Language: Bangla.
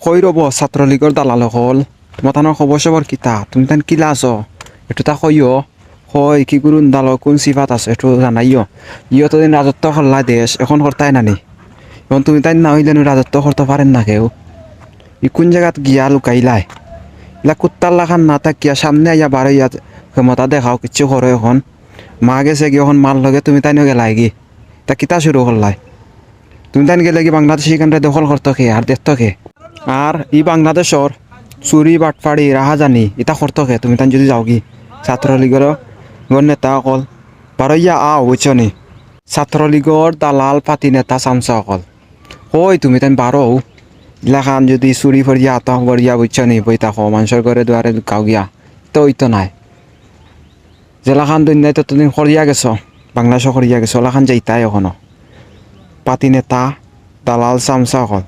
কই রব ছাত্রলীগর দালাল হল তোমার খবর সবর কিতা তুমি তান কিলা আছো একটু তা কইও হয় কি করুন দাল কোন সিফাত আছে একটু জানাইও ইয় তো দিন রাজত্ব করলা দেশ এখন করতাই নানি এখন তুমি তাই না হইলে রাজত্ব করতে পারেন না কেউ ই কোন জায়গাত গিয়া লুকাইলাই ইলা কুত্তাল্লা খান না তাকিয়া সামনে আইয়া বারো ইয়া ক্ষমতা দেখাও কিচ্ছু করো এখন মা গেছে কি এখন মার লগে তুমি তাইনও গেলাই কি তা কিতা শুরু করলাই তুমি তাইন গেলে কি বাংলাদেশ এখানটা দখল করতো খে আর দেখতো খে আর ই বাংলাদেশর চুরি বাটফাড়ি রাহাজানি ইটা করতো খে তুমি তাইন যদি যাও কি ছাত্রলীগের নেতা অকল বারো ইয়া বুঝছো নি ছাত্রলীগর দালাল পাতি নেতা চামচা অকল কই তুমি তাইন বারো ইলাখান যদি চুরি ফরিয়া আতঙ্ক করিয়া বুঝছো নি বই থাকো মানুষের ঘরে দুয়ারে গাও গিয়া তো ওই তো নাই জেলাখান দুনিয়ায় ততদিন করিয়া গেছ বাংলাদেশও করিয়া গেছ ওলাখান যাইতাই এখনো পাতি নেতা দালাল চামচা অকল